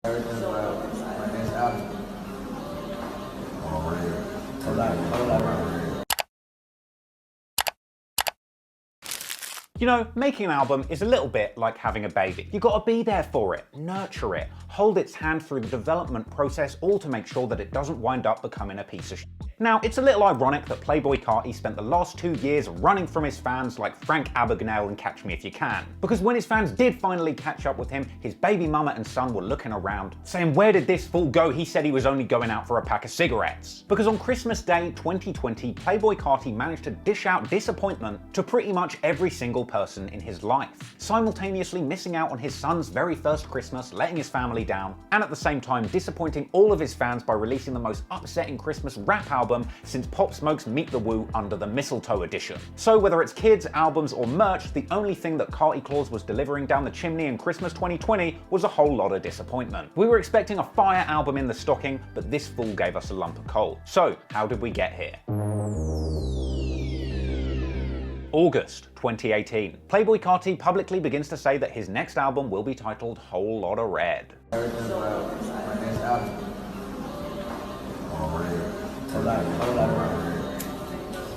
Everything's about my next album. You know, making an album is a little bit like having a baby. You gotta be there for it, nurture it, hold its hand through the development process, all to make sure that it doesn't wind up becoming a piece of shit. Now, it's a little ironic that Playboi Carti spent the last 2 years running from his fans like Frank Abagnale and Catch Me If You Can. Because when his fans did finally catch up with him, his baby mama and son were looking around, saying, "Where did this fool go? He said he was only going out for a pack of cigarettes." Because on Christmas Day 2020, Playboi Carti managed to dish out disappointment to pretty much every single person in his life, simultaneously missing out on his son's very first Christmas, letting his family down, and at the same time disappointing all of his fans by releasing the most upsetting Christmas rap album since Pop Smoke's Meet the Woo under the Mistletoe edition. So whether it's kids, albums, or merch, the only thing that Carti Claus was delivering down the chimney in Christmas 2020 was a whole lot of disappointment. We were expecting a fire album in the stocking, but this fool gave us a lump of coal. So how did we get here? August 2018. Playboi Carti publicly begins to say that his next album will be titled Whole Lotta Red. Everything's about my next album.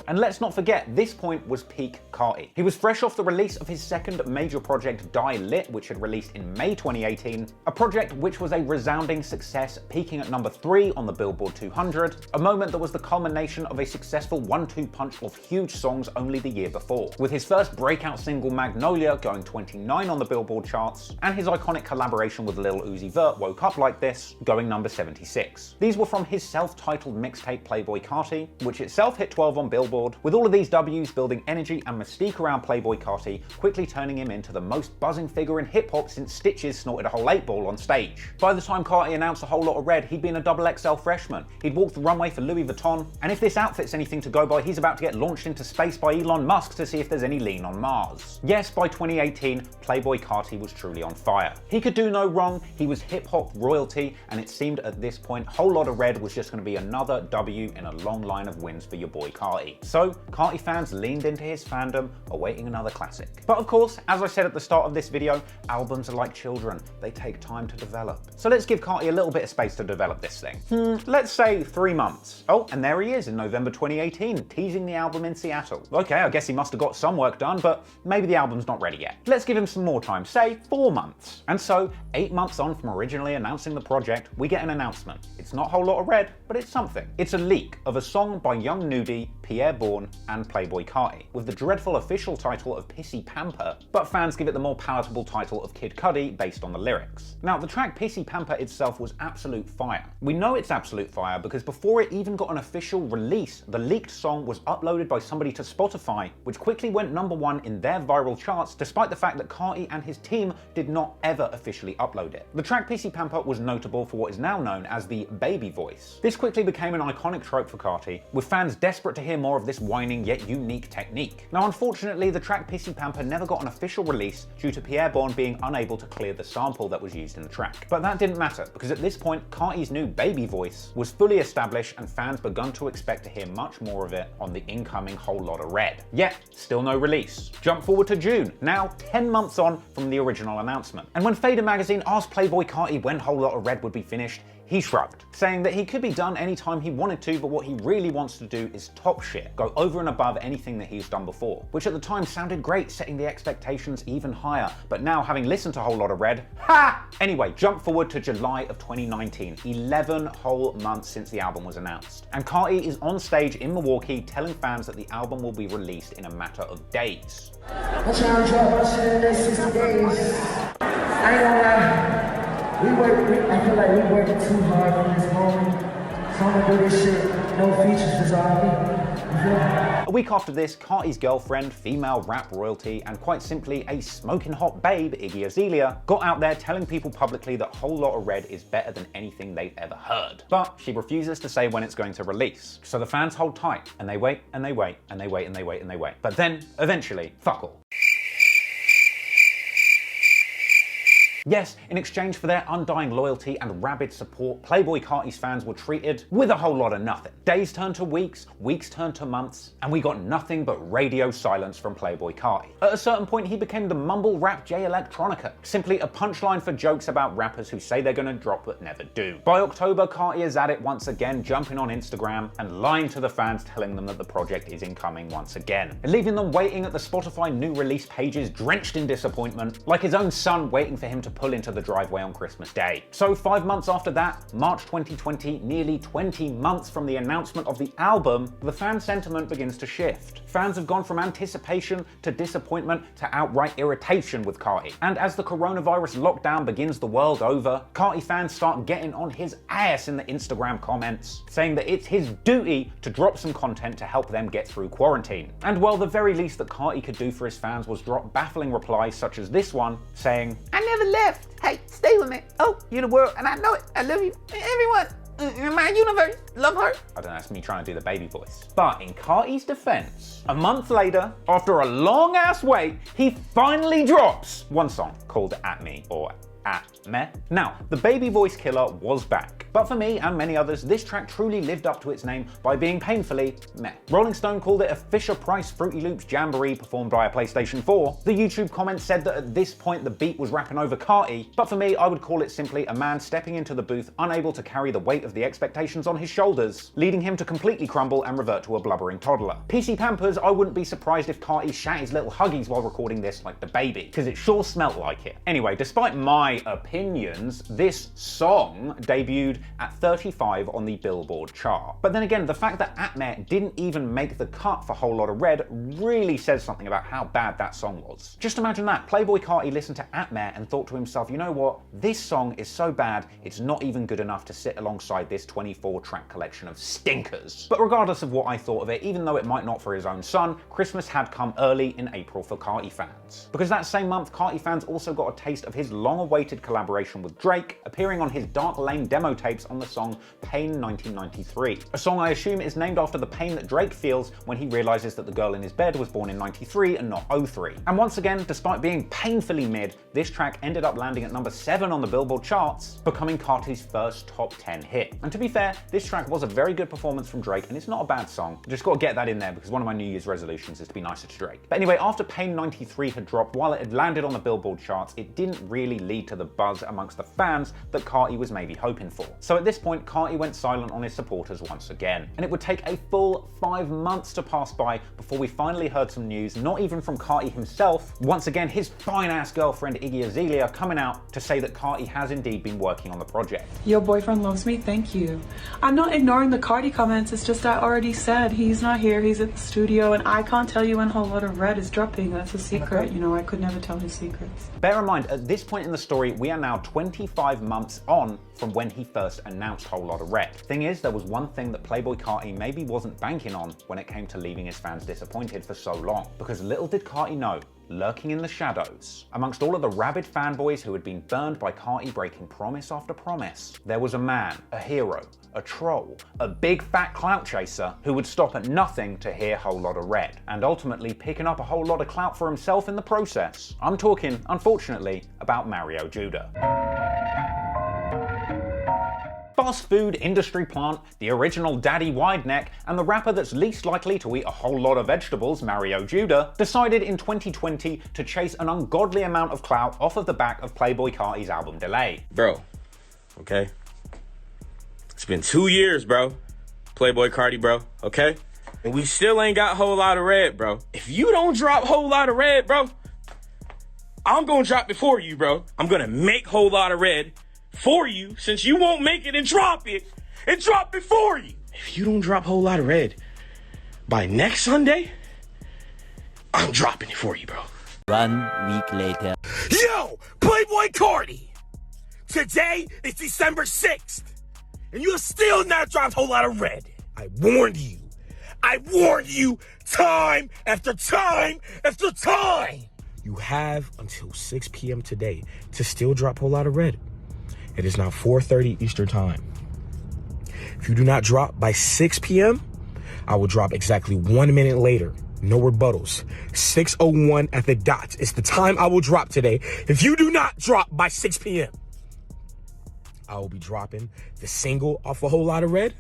And let's not forget, this point was peak Carti. He was fresh off the release of his second major project, Die Lit, which had released in May 2018, a project which was a resounding success, peaking at number 3 on the Billboard 200, a moment that was the culmination of a successful 1-2 punch of huge songs only the year before, with his first breakout single Magnolia going 29 on the Billboard charts, and his iconic collaboration with Lil Uzi Vert, Woke Up Like This, going number 76. These were from his self-titled mixtape Playboi Carti, which itself hit 12 on Billboard, with all of these W's building energy and mystique around Playboi Carti, quickly turning him into the most buzzing figure in hip-hop since Stitches snorted a whole 8-ball on stage. By the time Carti announced A Whole Lotta Red, he'd been a XXL freshman, he'd walked the runway for Louis Vuitton, and if this outfit's anything to go by, he's about to get launched into space by Elon Musk to see if there's any lean on Mars. Yes, by 2018, Playboi Carti was truly on fire. He could do no wrong, he was hip-hop royalty, and it seemed at this point Whole Lotta Red was just going to be another W in a long line of wins for your boy Carti. So, Carti fans leaned into his fandom, awaiting another classic. But of course, as I said at the start of this video, albums are like children, they take time to develop. So let's give Carti a little bit of space to develop this thing. Let's say 3 months. Oh, and there he is in November 2018, teasing the album in Seattle. Okay, I guess he must have got some work done, but maybe the album's not ready yet. Let's give him some more time, say 4 months. And so, 8 months on from originally announcing the project, we get an announcement. It's not Whole Lotta Red, but it's something. It's a leak of a song by Young Nudie, Pierre Bourne, and Playboi Carti, with the dreadful official title of Pissy Pamper, but fans give it the more palatable title of Kid Cudi based on the lyrics. Now, the track Pissy Pamper itself was absolute fire. We know it's absolute fire because before it even got an official release, the leaked song was uploaded by somebody to Spotify, which quickly went #1 in their viral charts, despite the fact that Carti and his team did not ever officially upload it. The track Pissy Pamper was notable for what is now known as the baby voice. This quickly became an iconic trope for Carti, with fans desperate to hear more of this whining yet unique technique. Now, unfortunately, the track Pissy Pamper never got an official release due to Pierre Bourne being unable to clear the sample that was used in the track. But that didn't matter, because at this point, Carti's new baby voice was fully established and fans begun to expect to hear much more of it on the incoming Whole Lotta Red. Yet, still no release. Jump forward to June, now 10 months on from the original announcement. And when Fader magazine asked Playboi Carti when Whole Lotta Red would be finished, he shrugged, saying that he could be done anytime he wanted to, but what he really wants to do is top shit, go over and above anything that he's done before, which at the time sounded great, setting the expectations even higher. But now, having listened to Whole Lotta Red, ha! Anyway, jump forward to July of 2019, 11 whole months since the album was announced. And Carti is on stage in Milwaukee telling fans that the album will be released in a matter of days. I'm trying to drop my shit in the next 60 days. I ain't gonna lie. I feel like we working too hard on this moment. So I'm gonna do this shit, no features, just all me. A week after this, Carti's girlfriend, female rap royalty, and quite simply a smoking hot babe, Iggy Azalea, got out there telling people publicly that Whole Lotta Red is better than anything they've ever heard. But she refuses to say when it's going to release. So the fans hold tight, and they wait, and they wait, and they wait, and they wait, and they wait. But then, eventually, fuck all. Yes, in exchange for their undying loyalty and rabid support, Playboi Carti's fans were treated with a whole lot of nothing. Days turned to weeks, weeks turned to months, and we got nothing but radio silence from Playboi Carti. At a certain point, he became the mumble rap J Electronica, simply a punchline for jokes about rappers who say they're gonna drop but never do. By October, Carti is at it once again, jumping on Instagram and lying to the fans, telling them that the project is incoming once again, and leaving them waiting at the Spotify new release pages drenched in disappointment, like his own son waiting for him to pull into the driveway on Christmas Day. So 5 months after that, March 2020, nearly 20 months from the announcement of the album, the fan sentiment begins to shift. Fans have gone from anticipation to disappointment to outright irritation with Carti. And as the coronavirus lockdown begins the world over, Carti fans start getting on his ass in the Instagram comments, saying that it's his duty to drop some content to help them get through quarantine. And well, the very least that Carti could do for his fans was drop baffling replies such as this one, saying, "I never left. Hey, stay with me. Oh, you're the world, and I know it. I love you. Everyone in my universe, love her." I don't know, that's me trying to do the baby voice. But in Carti's defense, a month later, after a long ass wait, he finally drops one song called At Me, or At Me. Now, the baby voice killer was back. But for me and many others, this track truly lived up to its name by being painfully meh. Rolling Stone called it a Fisher-Price Fruity Loops jamboree performed by a PlayStation 4. The YouTube comments said that at this point the beat was rapping over Carti, but for me I would call it simply a man stepping into the booth unable to carry the weight of the expectations on his shoulders, leading him to completely crumble and revert to a blubbering toddler. PC Pampers, I wouldn't be surprised if Carti shat his little huggies while recording this like the baby, because it sure smelt like it. Anyway, despite my opinions, this song debuted at 35 on the Billboard chart. But then again, the fact that At Me didn't even make the cut for Whole Lotta Red really says something about how bad that song was. Just imagine that, Playboi Carti listened to At Me and thought to himself, you know what, this song is so bad, it's not even good enough to sit alongside this 24-track collection of stinkers. But regardless of what I thought of it, even though it might not for his own son, Christmas had come early in April for Carti fans. Because that same month, Carti fans also got a taste of his long-awaited collaboration with Drake, appearing on his Dark Lane demo tapes on the song Pain 1993. A song I assume is named after the pain that Drake feels when he realizes that the girl in his bed was born in 93 and not 03. And once again, despite being painfully mid, this track ended up landing at number 7 on the Billboard charts, becoming Carti's first top 10 hit. And to be fair, this track was a very good performance from Drake, and it's not a bad song. I just gotta get that in there because one of my New Year's resolutions is to be nicer to Drake. But anyway, after Pain 93 had dropped, while it had landed on the Billboard charts, it didn't really lead to the buzz amongst the fans that Carti was maybe hoping for. So at this point, Carti went silent on his supporters once again. And it would take a full 5 months to pass by before we finally heard some news, not even from Carti himself, once again his fine-ass girlfriend Iggy Azalea coming out to say that Carti has indeed been working on the project. Your boyfriend loves me, thank you. I'm not ignoring the Carti comments, it's just I already said he's not here, he's at the studio, and I can't tell you when Whole Lotta Red is dropping. That's a secret, you know, I could never tell his secrets. Bear in mind, at this point in the story, we are now 25 months on from when he first announced Whole Lotta Red. Thing is, there was one thing that Playboi Carti maybe wasn't banking on when it came to leaving his fans disappointed for so long. Because little did Carti know, lurking in the shadows, amongst all of the rabid fanboys who had been burned by Carti breaking promise after promise, there was a man, a hero, a troll, a big fat clout chaser who would stop at nothing to hear Whole Lotta Red, and ultimately picking up a whole lot of clout for himself in the process. I'm talking, unfortunately, about Mario Judah. Fast food industry plant, the original Daddy Wideneck, and the rapper that's least likely to eat a whole lot of vegetables, Mario Judah, decided in 2020 to chase an ungodly amount of clout off of the back of Playboi Carti's album Delay. Bro, okay? It's been 2 years, bro. Playboi Carti, bro, okay? And we still ain't got Whole Lotta Red, bro. If you don't drop Whole Lotta Red, bro, I'm gonna drop it for you, bro. I'm gonna make Whole Lotta Red for you, since you won't make it and drop it for you. If you don't drop Whole Lotta Red by next Sunday, I'm dropping it for you, bro. 1 week later. Yo, Playboi Carti! Today is December 6th, and you have still not dropped Whole Lotta Red. I warned you time after time after time. You have until 6 p.m. today to still drop Whole Lotta Red. It is now 4:30 Eastern time. If you do not drop by 6 p.m., I will drop exactly 1 minute later No rebuttals. 6:01 at the dot. It's the time I will drop today. If you do not drop by 6 p.m., I will be dropping the single off A Whole Lot of Red,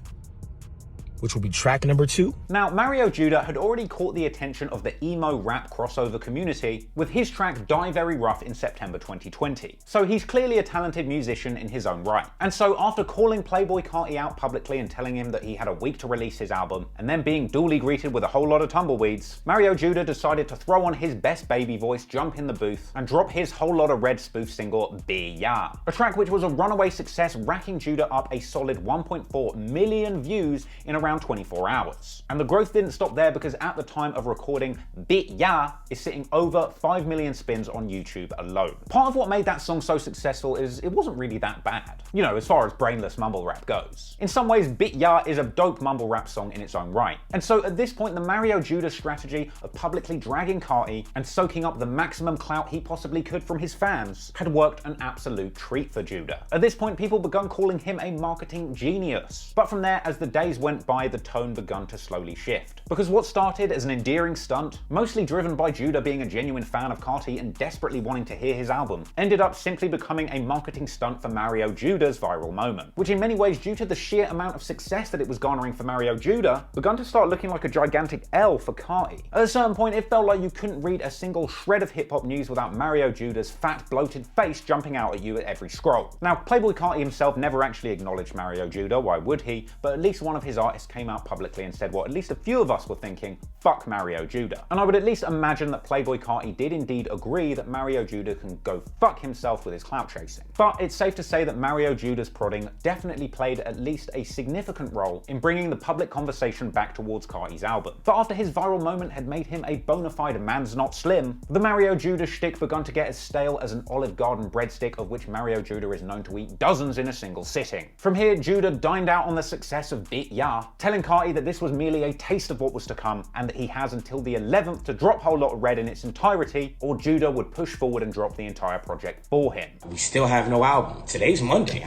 which will be track number 2. Now, Mario Judah had already caught the attention of the emo rap crossover community with his track Die Very Rough in September 2020. So he's clearly a talented musician in his own right. And so after calling Playboi Carti out publicly and telling him that he had a week to release his album, and then being duly greeted with a whole lot of tumbleweeds, Mario Judah decided to throw on his best baby voice, jump in the booth, and drop his Whole Lot of Red spoof single, Be Ya. A track which was a runaway success, racking Judah up a solid 1.4 million views in around 24 hours. And the growth didn't stop there, because at the time of recording, Bit Ya is sitting over 5 million spins on YouTube alone. Part of what made that song so successful is it wasn't really that bad, you know, as far as brainless mumble rap goes. In some ways, Bit Ya is a dope mumble rap song in its own right. And so at this point, the Mario Judah strategy of publicly dragging Carti and soaking up the maximum clout he possibly could from his fans had worked an absolute treat for Judah. At this point, people begun calling him a marketing genius. But from there, as the days went by, the tone begun to slowly shift. Because what started as an endearing stunt, mostly driven by Judah being a genuine fan of Carti and desperately wanting to hear his album, ended up simply becoming a marketing stunt for Mario Judah's viral moment, which in many ways, due to the sheer amount of success that it was garnering for Mario Judah, begun to start looking like a gigantic L for Carti. At a certain point, it felt like you couldn't read a single shred of hip-hop news without Mario Judah's fat, bloated face jumping out at you at every scroll. Now, Playboi Carti himself never actually acknowledged Mario Judah, why would he? But at least one of his artists came out publicly and said what at least a few of us were thinking, fuck Mario Judah. And I would at least imagine that Playboi Carti did indeed agree that Mario Judah can go fuck himself with his clout chasing. But it's safe to say that Mario Judah's prodding definitely played at least a significant role in bringing the public conversation back towards Carti's album. But after his viral moment had made him a bona fide man's not slim, the Mario Judah shtick begun to get as stale as an Olive Garden breadstick, of which Mario Judah is known to eat dozens in a single sitting. From here, Judah dined out on the success of Bit Ya, telling Carti that this was merely a taste of what was to come, and that he has until the 11th to drop Whole Lot of Red in its entirety, or Judah would push forward and drop the entire project for him. We still have no album. Today's Monday.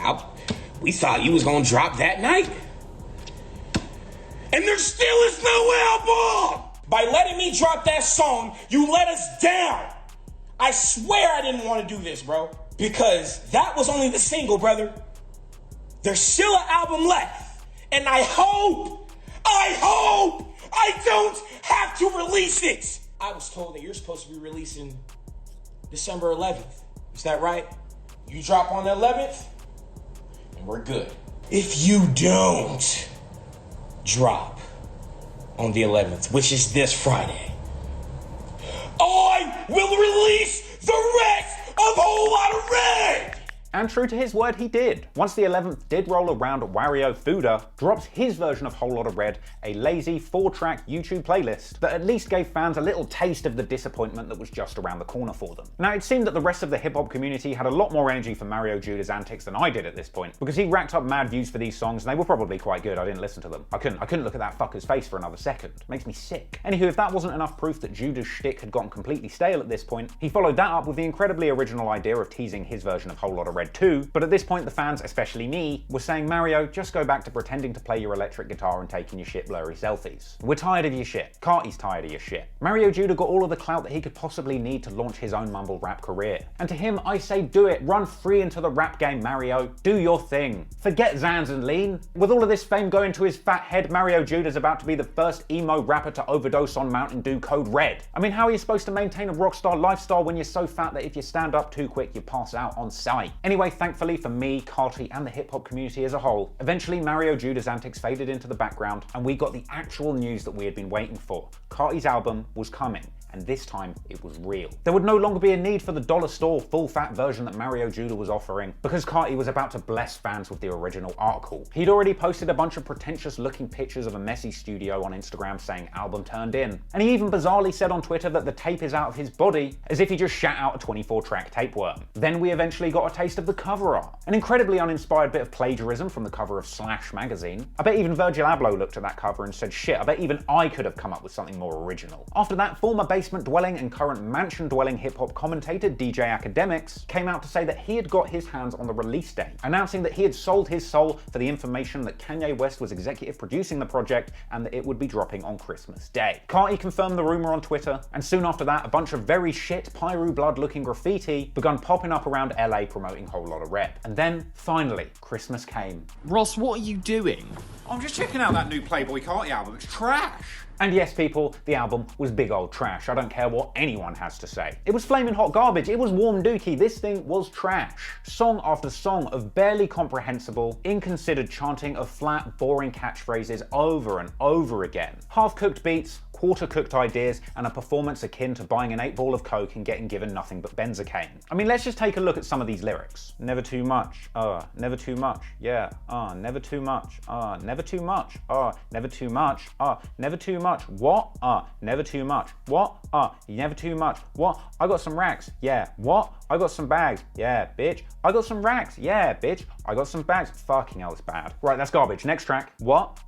We thought you was gonna drop that night. And there still is no album! By letting me drop that song, you let us down. I swear I didn't want to do this, bro. Because that was only the single, brother. There's still an album left. And I hope I don't have to release it. I was told that you're supposed to be releasing December 11th. Is that right? You drop on the 11th, and we're good. If you don't drop on the 11th, which is this Friday, I will release the rest of Whole Lot of Red! And true to his word, he did. Once the 11th did roll around, Wario Fuda drops his version of Whole Lot of Red, a lazy 4-track YouTube playlist that at least gave fans a little taste of the disappointment that was just around the corner for them. Now, it seemed that the rest of the hip-hop community had a lot more energy for Mario Judah's antics than I did at this point, because he racked up mad views for these songs, and they were probably quite good. I didn't listen to them. I couldn't look at that fucker's face for another second. It makes me sick. Anywho, if that wasn't enough proof that Judah's shtick had gotten completely stale at this point, he followed that up with the incredibly original idea of teasing his version of Whole Lot of Red 2, but at this point the fans, especially me, were saying, Mario, just go back to pretending to play your electric guitar and taking your shit blurry selfies. We're tired of your shit. Carti's tired of your shit. Mario Judah got all of the clout that he could possibly need to launch his own mumble rap career. And to him, I say do it. Run free into the rap game, Mario. Do your thing. Forget Zans and Lean. With all of this fame going to his fat head, Mario Judah's about to be the first emo rapper to overdose on Mountain Dew Code Red. I mean, how are you supposed to maintain a rockstar lifestyle when you're so fat that if you stand up too quick, you pass out on sight? Anyway, thankfully for me, Carti, and the hip-hop community as a whole, eventually Mario Judah's antics faded into the background, and we got the actual news that we had been waiting for. Carti's album was coming, and this time it was real. There would no longer be a need for the dollar store full-fat version that Mario Judah was offering, because Carti was about to bless fans with the original article. He'd already posted a bunch of pretentious-looking pictures of a messy studio on Instagram saying album turned in, and he even bizarrely said on Twitter that the tape is out of his body, as if he just shat out a 24-track tapeworm. Then we eventually got a taste of the cover art, an incredibly uninspired bit of plagiarism from the cover of Slash magazine. I bet even Virgil Abloh looked at that cover and said, shit, I bet even I could have come up with something more original. After that, former bass basement-dwelling and current mansion-dwelling hip-hop commentator DJ Academics came out to say that he had got his hands on the release date, announcing that he had sold his soul for the information that Kanye West was executive producing the project and that it would be dropping on Christmas Day. Carti confirmed the rumor on Twitter, and soon after that, a bunch of very shit Pyru blood-looking graffiti begun popping up around LA promoting Whole Lotta Red. And then, finally, Christmas came. Ross, what are you doing? I'm just checking out that new Playboi Carti album. It's trash. And yes, people, the album was big old trash. I don't care what anyone has to say. It was flaming hot garbage. It was warm dookie. This thing was trash. Song after song of barely comprehensible, inconsidered chanting of flat, boring catchphrases over and over again. Half-cooked beats, quarter-cooked ideas, and a performance akin to buying an 8-ball of coke and getting given nothing but benzocaine. I mean, let's just take a look at some of these lyrics. Never too much, never too much, yeah, never too much, never too much, never too much, never too much, what, never too much, what, never too much, what, I got some racks, yeah, what, I got some bags, yeah, bitch, I got some racks, yeah, bitch, I got some bags, fucking hell, it's bad. Right, that's garbage. Next track, what,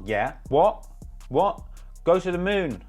yeah, what, go to the moon.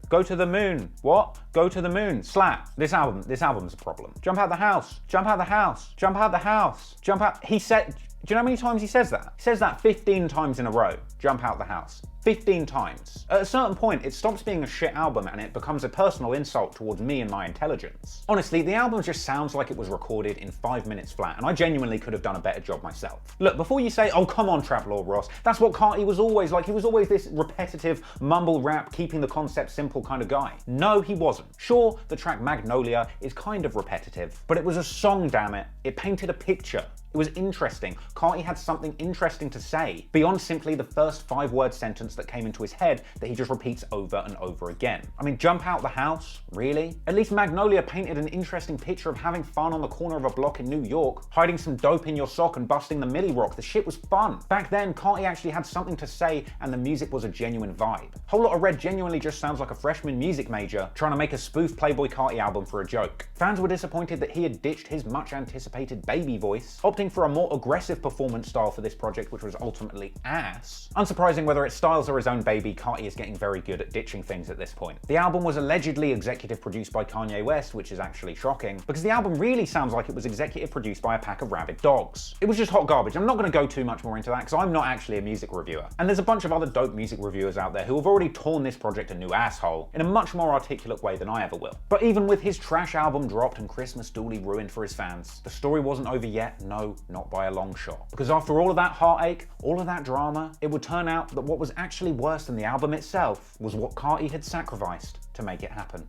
Go to the moon. What? Go to the moon. Slap. This album's a problem. Jump out the house. Jump out the house. Jump out the house. Jump out. He said, do you know how many times he says that? He says that 15 times in a row. Jump out the house. 15 times. At a certain point, it stops being a shit album and it becomes a personal insult towards me and my intelligence. Honestly, the album just sounds like it was recorded in 5 minutes flat, and I genuinely could have done a better job myself. Look, before you say, oh come on Trap Lord Ross, that's what Carti was always like. He was always this repetitive, mumble rap, keeping the concept simple kind of guy. No, he wasn't. Sure, the track Magnolia is kind of repetitive, but it was a song, damn it. It painted a picture. It was interesting. Carti had something interesting to say, beyond simply the first 5-word sentence that came into his head that he just repeats over and over again. I mean, jump out the house? Really? At least Magnolia painted an interesting picture of having fun on the corner of a block in New York, hiding some dope in your sock and busting the Millie Rock. The shit was fun. Back then, Carti actually had something to say and the music was a genuine vibe. Whole Lotta Red genuinely just sounds like a freshman music major trying to make a spoof Playboi Carti album for a joke. Fans were disappointed that he had ditched his much anticipated baby voice, opting for a more aggressive performance style for this project, which was ultimately ass. Unsurprising whether it's styles or his own baby, Carti is getting very good at ditching things at this point. The album was allegedly executive produced by Kanye West, which is actually shocking, because the album really sounds like it was executive produced by a pack of rabid dogs. It was just hot garbage. I'm not going to go too much more into that because I'm not actually a music reviewer. And there's a bunch of other dope music reviewers out there who have already torn this project a new asshole in a much more articulate way than I ever will. But even with his trash album dropped and Christmas duly ruined for his fans, the story wasn't over yet, no, not by a long shot. Because after all of that heartache, all of that drama, it would turn out that what was actually worse than the album itself was what Carti had sacrificed to make it happen.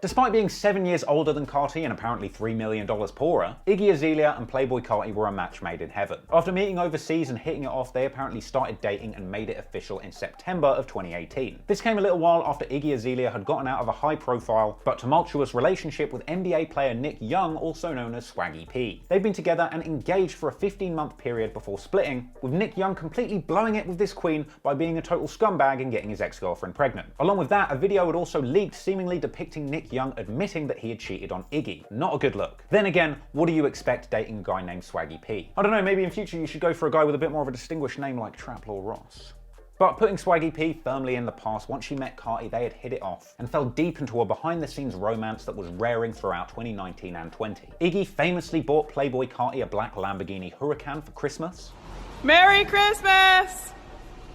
Despite being 7 years older than Carti and apparently $3 million poorer, Iggy Azalea and Playboi Carti were a match made in heaven. After meeting overseas and hitting it off, they apparently started dating and made it official in September of 2018. This came a little while after Iggy Azalea had gotten out of a high-profile but tumultuous relationship with NBA player Nick Young, also known as Swaggy P. They'd been together and engaged for a 15-month period before splitting, with Nick Young completely blowing it with this queen by being a total scumbag and getting his ex-girlfriend pregnant. Along with that, a video had also leaked seemingly depicting Nick Young admitting that he had cheated on Iggy. Not a good look. Then again, what do you expect dating a guy named Swaggy P? I don't know, maybe in future you should go for a guy with a bit more of a distinguished name like Trap Lord Ross. But putting Swaggy P firmly in the past, once she met Carti, they had hit it off and fell deep into a behind-the-scenes romance that was raring throughout 2019 and 20. Iggy famously bought Playboi Carti a black Lamborghini Huracan for Christmas. Merry Christmas!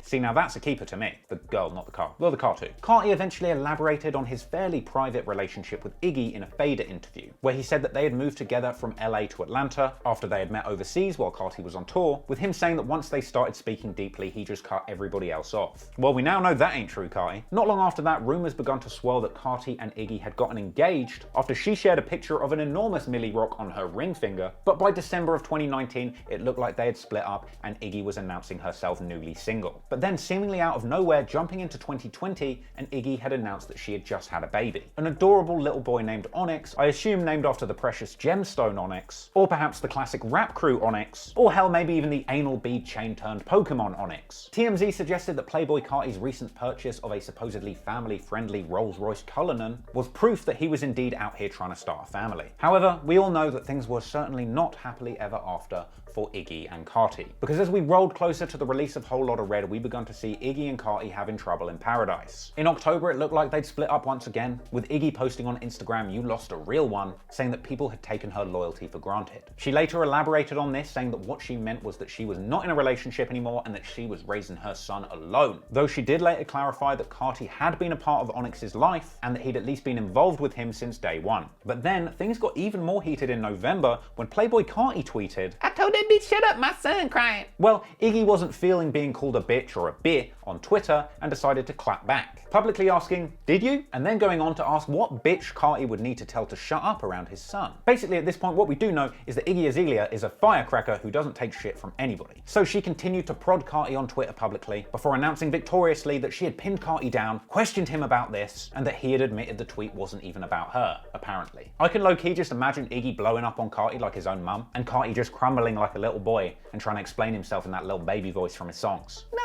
See, now that's a keeper to me. The girl, not the car. Well, the car too. Carti eventually elaborated on his fairly private relationship with Iggy in a Fader interview, where he said that they had moved together from LA to Atlanta after they had met overseas while Carti was on tour, with him saying that once they started speaking deeply, he just cut everybody else off. Well, we now know that ain't true, Carti. Not long after that, rumors begun to swirl that Carti and Iggy had gotten engaged after she shared a picture of an enormous Millie Rock on her ring finger, but by December of 2019, it looked like they had split up and Iggy was announcing herself newly single. But then seemingly out of nowhere, jumping into 2020, and Iggy had announced that she had just had a baby. An adorable little boy named Onyx, I assume named after the precious gemstone Onyx, or perhaps the classic rap crew Onyx, or hell, maybe even the anal bead chain turned Pokemon Onyx. TMZ suggested that Playboi Carti's recent purchase of a supposedly family-friendly Rolls-Royce Cullinan was proof that he was indeed out here trying to start a family. However, we all know that things were certainly not happily ever after for Iggy and Carti. Because as we rolled closer to the release of Whole Lotta Red, we begun to see Iggy and Carti having trouble in paradise. In October, it looked like they'd split up once again, with Iggy posting on Instagram, "You lost a real one," saying that people had taken her loyalty for granted. She later elaborated on this, saying that what she meant was that she was not in a relationship anymore and that she was raising her son alone. Though she did later clarify that Carti had been a part of Onyx's life and that he'd at least been involved with him since day one. But then, things got even more heated in November when Playboi Carti tweeted, "I told that bitch shut up, my son crying." Well, Iggy wasn't feeling being called a bitch or a bit on Twitter and decided to clap back, publicly asking, "Did you?" and then going on to ask what bitch Carti would need to tell to shut up around his son. Basically, at this point, what we do know is that Iggy Azalea is a firecracker who doesn't take shit from anybody. So she continued to prod Carti on Twitter publicly before announcing victoriously that she had pinned Carti down, questioned him about this, and that he had admitted the tweet wasn't even about her, apparently. I can low-key just imagine Iggy blowing up on Carti like his own mum, and Carti just crumbling like a little boy and trying to explain himself in that little baby voice from his songs. "Nah,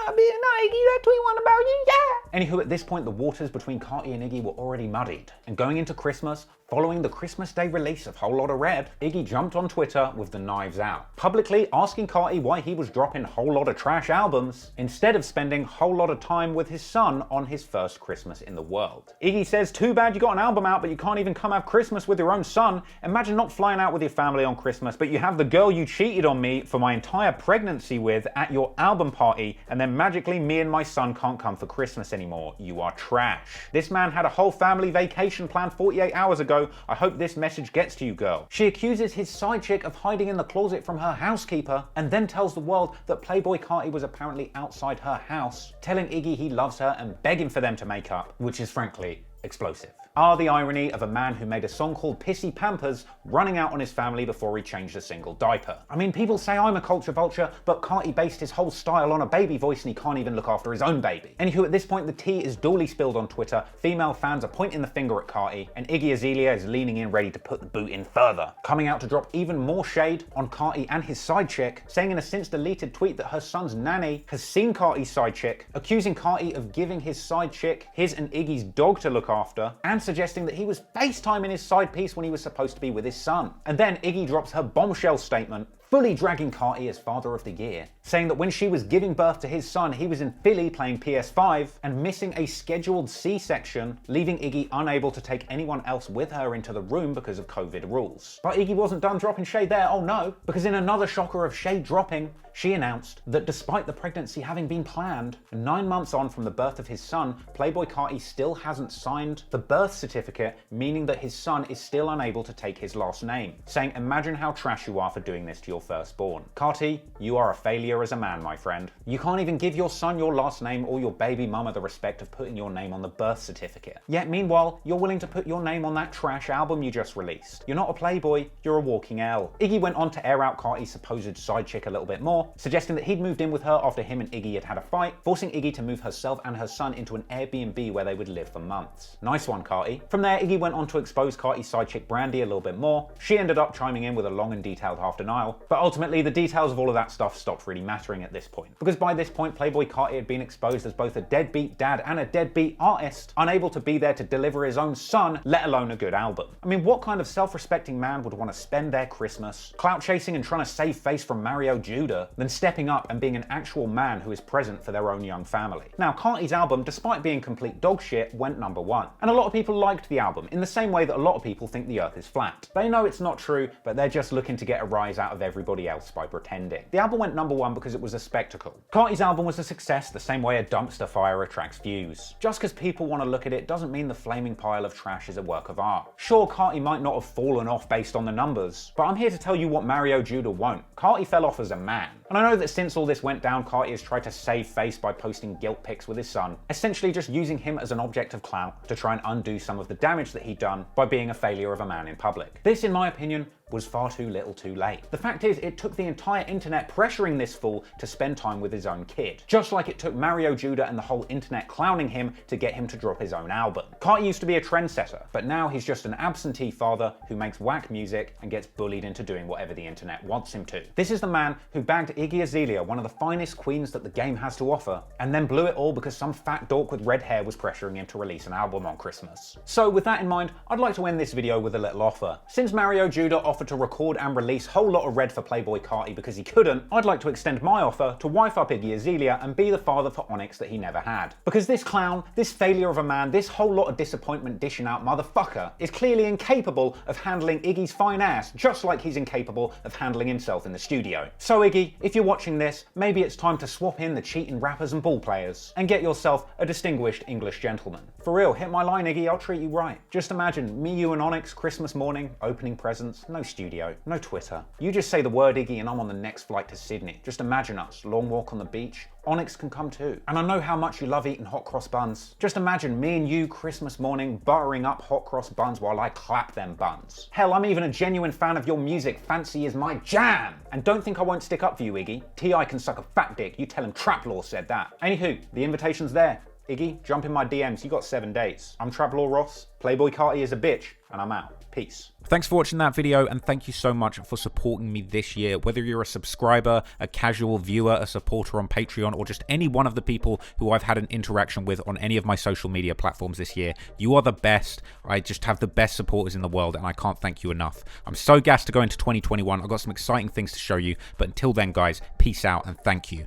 Iggy, that tweet wasn't about you, yeah!" Anywho, at this point, the waters between Carti and Iggy were already muddied, and going into Christmas, following the Christmas Day release of Whole Lotta Red, Iggy jumped on Twitter with the knives out, publicly asking Carti why he was dropping whole lot of trash albums instead of spending whole lot of time with his son on his first Christmas in the world. Iggy says, "Too bad you got an album out, but you can't even come have Christmas with your own son. Imagine not flying out with your family on Christmas, but you have the girl you cheated on me for my entire pregnancy with at your album party, and then magically me and my son can't come for Christmas anymore. You are trash. This man had a whole family vacation planned 48 hours ago. I hope this message gets to you, girl." She accuses his side chick of hiding in the closet from her housekeeper, and then tells the world that Playboi Carti was apparently outside her house, telling Iggy he loves her and begging for them to make up, which is frankly explosive. Ah, the irony of a man who made a song called Pissy Pampers running out on his family before he changed a single diaper. I mean, people say I'm a culture vulture, but Carti based his whole style on a baby voice and he can't even look after his own baby. Anywho, at this point, the tea is duly spilled on Twitter. Female fans are pointing the finger at Carti, and Iggy Azalea is leaning in ready to put the boot in further, coming out to drop even more shade on Carti and his side chick, saying in a since deleted tweet that her son's nanny has seen Carti's side chick, accusing Carti of giving his side chick his and Iggy's dog to look after, and suggesting that he was FaceTiming his side piece when he was supposed to be with his son. And then Iggy drops her bombshell statement, fully dragging Carti as Father of the Year, saying that when she was giving birth to his son, he was in Philly playing PS5 and missing a scheduled C-section, leaving Iggy unable to take anyone else with her into the room because of COVID rules. But Iggy wasn't done dropping shade there, oh no, because in another shocker of shade dropping, she announced that despite the pregnancy having been planned, 9 months on from the birth of his son, Playboi Carti still hasn't signed the birth certificate, meaning that his son is still unable to take his last name, saying, "Imagine how trash you are for doing this to your firstborn. Carti, you are a failure as a man, my friend. You can't even give your son your last name or your baby mama the respect of putting your name on the birth certificate. Yet meanwhile, you're willing to put your name on that trash album you just released. You're not a Playboy, you're a walking L." Iggy went on to air out Carti's supposed side chick a little bit more, suggesting that he'd moved in with her after him and Iggy had had a fight, forcing Iggy to move herself and her son into an Airbnb where they would live for months. Nice one, Carti. From there, Iggy went on to expose Carti's side chick Brandy a little bit more. She ended up chiming in with a long and detailed half-denial, but ultimately the details of all of that stuff stopped really mattering at this point, because by this point Playboi Carti had been exposed as both a deadbeat dad and a deadbeat artist, unable to be there to deliver his own son, let alone a good album. I mean, what kind of self-respecting man would want to spend their Christmas clout chasing and trying to save face from Mario Judah, then stepping up and being an actual man who is present for their own young family? Now, Carti's album, despite being complete dog shit, went #1, and a lot of people liked the album in the same way that a lot of people think the earth is flat. They know it's not true, but they're just looking to get a rise out of everybody else by pretending. The album went #1 because it was a spectacle. Carti's album was a success the same way a dumpster fire attracts views. Just because people want to look at it doesn't mean the flaming pile of trash is a work of art. Sure, Carti might not have fallen off based on the numbers, but I'm here to tell you what Mario Judah won't. Carti fell off as a man. And I know that since all this went down, Carti has tried to save face by posting guilt pics with his son, essentially just using him as an object of clout to try and undo some of the damage that he'd done by being a failure of a man in public. This, in my opinion, was far too little too late. The fact is, it took the entire internet pressuring this fool to spend time with his own kid. Just like it took Mario Judah and the whole internet clowning him to get him to drop his own album. Carti used to be a trendsetter, but now he's just an absentee father who makes whack music and gets bullied into doing whatever the internet wants him to. This is the man who bagged Iggy Azalea, one of the finest queens that the game has to offer, and then blew it all because some fat dork with red hair was pressuring him to release an album on Christmas. So with that in mind, I'd like to end this video with a little offer. Since Mario Judah offered to record and release Whole Lot of Red for Playboi Carti because he couldn't, I'd like to extend my offer to wife up Iggy Azalea and be the father for Onyx that he never had. Because this clown, this failure of a man, this whole lot of disappointment dishing out motherfucker is clearly incapable of handling Iggy's fine ass, just like he's incapable of handling himself in the studio. So Iggy, if you're watching this, maybe it's time to swap in the cheating rappers and ball players and get yourself a distinguished English gentleman. For real, hit my line, Iggy, I'll treat you right. Just imagine me, you and Onyx Christmas morning, opening presents, no studio, no Twitter. You just say the word, Iggy, and I'm on the next flight to Sydney. Just imagine us, long walk on the beach. Onyx can come too. And I know how much you love eating hot cross buns. Just imagine me and you Christmas morning buttering up hot cross buns while I clap them buns. Hell, I'm even a genuine fan of your music. Fancy is my jam. And don't think I won't stick up for you, Iggy. T.I. can suck a fat dick. You tell him Trap Law said that. Anywho, the invitation's there. Iggy, jump in my DMs. You got 7 days. I'm Trap Law Ross. Playboi Carti is a bitch. And I'm out. Peace. Thanks for watching that video, and thank you so much for supporting me this year. Whether you're a subscriber, a casual viewer, a supporter on Patreon, or just any one of the people who I've had an interaction with on any of my social media platforms this year, you are the best. I just have the best supporters in the world, and I can't thank you enough. I'm so gassed to go into 2021. I've got some exciting things to show you, but until then, guys, peace out and thank you.